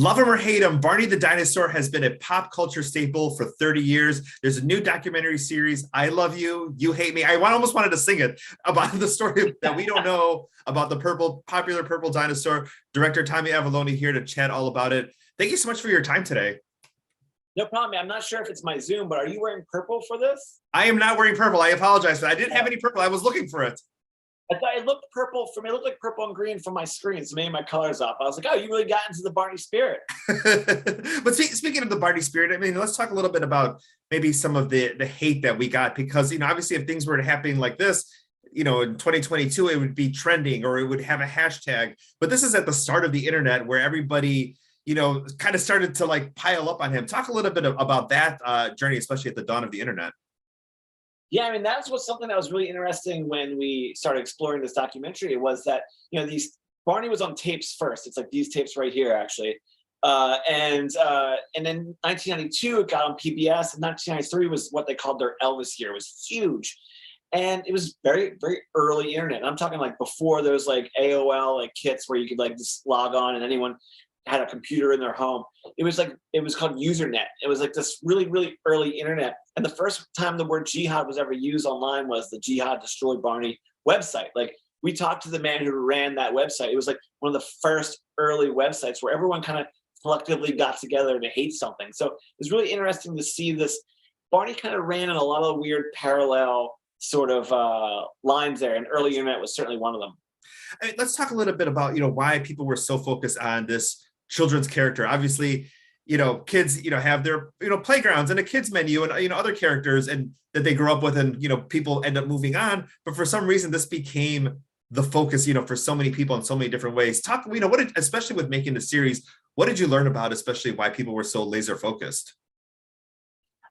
Love him or hate him, Barney the dinosaur has been a pop culture staple for 30 years. There's a new documentary series, I Love You, You Hate Me. I almost wanted to sing it about the story that we don't know about the popular purple dinosaur. Director Tommy Avalone here to chat all about it. Thank you so much for your time today. No problem. I'm not sure if it's my Zoom, but are you wearing purple for this? I am not wearing purple. I apologize, but I didn't have any purple. I was looking for it. I thought it looked purple for me. It looked like purple and green from my screen, so maybe my color's up. I was like, oh, you really got into the Barney spirit. But speaking of the Barney spirit, I mean, let's talk a little bit about maybe some of the hate that we got, because, obviously if things were happening like this, in 2022, it would be trending or it would have a hashtag. But this is at the start of the internet where everybody, kind of started to like pile up on him. Talk a little bit about that journey, especially at the dawn of the internet. Yeah, I mean, that's something that was really interesting when we started exploring this documentary. It was that, Barney was on tapes first. It's like these tapes right here, actually. And then 1992, it got on PBS, and 1993 was what they called their Elvis year. It was huge. And it was very, very early internet. I'm talking like before those like AOL like kits where you could like just log on and anyone had a computer in their home. It was called Usernet. It was like this really, really early internet. And the first time the word jihad was ever used online was the Jihad Destroyed Barney website. Like, we talked to the man who ran that website. It was like one of the first early websites where everyone kind of collectively got together to hate something. So it was really interesting to see this. Barney kind of ran in a lot of weird parallel sort of lines there, and early internet was certainly one of them. Let's talk a little bit about, why people were so focused on this children's character. Obviously, kids, have their, playgrounds and a kids menu and, other characters and that they grew up with, and, people end up moving on. But for some reason, this became the focus, for so many people in so many different ways. Talk, especially with making the series, what did you learn about, especially why people were so laser focused?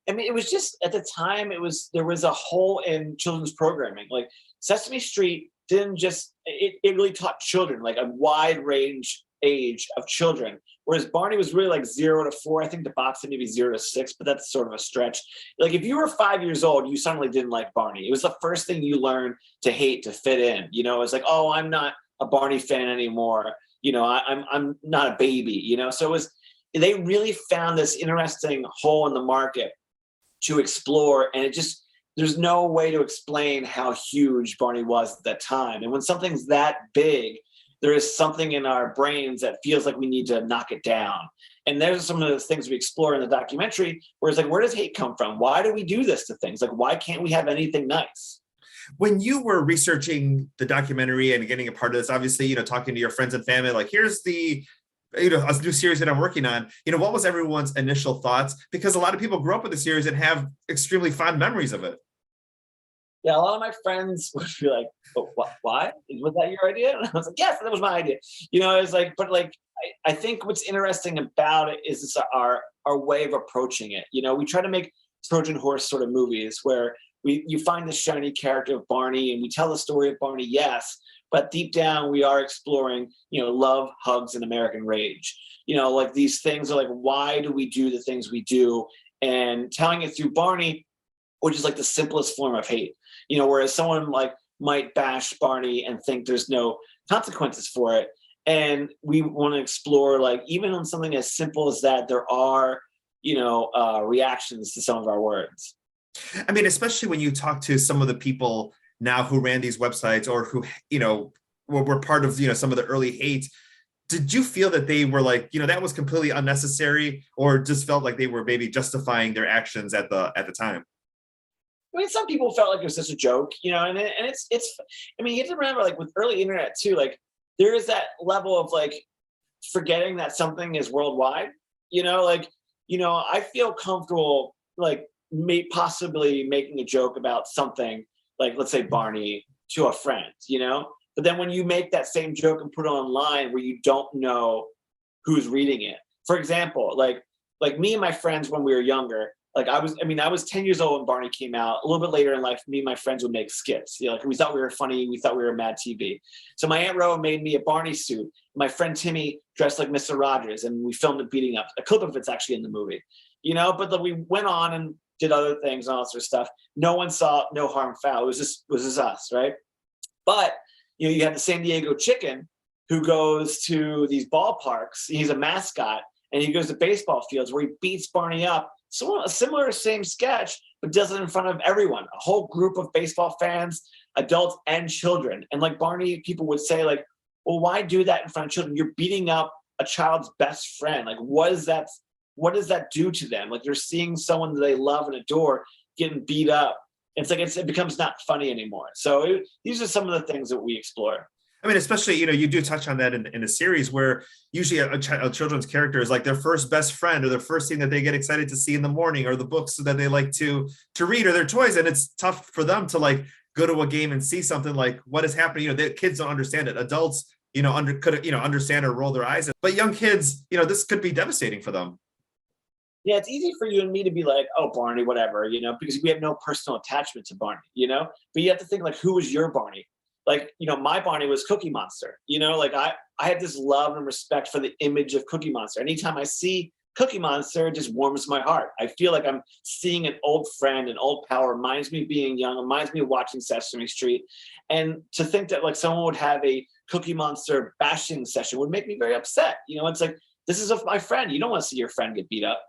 I mean, it was just, at the time, there was a hole in children's programming. Like, Sesame Street didn't just, it really taught children, like a wide range age of children, whereas Barney was really like 0 to 4. I think the box said maybe 0 to 6, but that's sort of a stretch. Like, if you were 5 years old, you suddenly didn't like Barney. It was the first thing you learned to hate, to fit in. It's like, oh, I'm not a Barney fan anymore. I'm not a baby. So they really found this interesting hole in the market to explore, and there's no way to explain how huge Barney was at that time. And when something's that big, there is something in our brains that feels like we need to knock it down. And there's some of those things we explore in the documentary, where it's like, where does hate come from? Why do we do this to things? Like, why can't we have anything nice? When you were researching the documentary and getting a part of this, obviously, talking to your friends and family, like, here's the, a new series that I'm working on, what was everyone's initial thoughts? Because a lot of people grew up with the series and have extremely fond memories of it. Yeah, a lot of my friends would be like, oh, why? Was that your idea? And I was like, yes, that was my idea. It's like, but like, I think what's interesting about it is this, our way of approaching it. We try to make Trojan horse sort of movies where you find the shiny character of Barney and we tell the story of Barney, yes, but deep down we are exploring, love, hugs, and American rage. Like, these things are like, why do we do the things we do? And telling it through Barney, which is like the simplest form of hate. Whereas someone like might bash Barney and think there's no consequences for it. And we want to explore, like, even on something as simple as that, there are, reactions to some of our words. I mean, especially when you talk to some of the people now who ran these websites or who, were part of, some of the early hate. Did you feel that they were like, that was completely unnecessary, or just felt like they were maybe justifying their actions at the time? I mean, some people felt like it was just a joke, and it's. I mean, you have to remember, like, with early internet too, like, there is that level of like forgetting that something is worldwide. I feel comfortable like possibly making a joke about something, like, let's say Barney, to a friend, But then when you make that same joke and put it online where you don't know who's reading it, for example, like me and my friends when we were younger. Like, I was 10 years old when Barney came out. A little bit later in life, me and my friends would make skits. Like, we thought we were funny. We thought we were Mad TV. So my Aunt Ro made me a Barney suit. My friend Timmy dressed like Mr. Rogers, and we filmed it beating up. A clip of it's actually in the movie, But then we went on and did other things and all that sort of stuff. No one saw no harm foul. It was just us, right? But you have the San Diego Chicken, who goes to these ballparks. He's a mascot, and he goes to baseball fields where he beats Barney up. So a similar same sketch, but does it in front of everyone, a whole group of baseball fans, adults and children. And like Barney, people would say like, well, why do that in front of children? You're beating up a child's best friend. Like, what does that do to them? Like, they're seeing someone that they love and adore getting beat up. It's like, it becomes not funny anymore. So these are some of the things that we explore. I mean, especially, you do touch on that in a series where usually a children's character is like their first best friend, or their first thing that they get excited to see in the morning, or the books that they like to read, or their toys. And it's tough for them to like go to a game and see something like what is happening. The kids don't understand it. Adults, could understand or roll their eyes. But young kids, this could be devastating for them. Yeah, it's easy for you and me to be like, oh, Barney, whatever, because we have no personal attachment to Barney, but you have to think like, who was your Barney? Like, my Barney was Cookie Monster, like I had this love and respect for the image of Cookie Monster. Anytime I see Cookie Monster, it just warms my heart. I feel like I'm seeing an old friend, an old pal, reminds me of being young, reminds me of watching Sesame Street. And to think that like someone would have a Cookie Monster bashing session would make me very upset. It's like, this is my friend. You don't want to see your friend get beat up.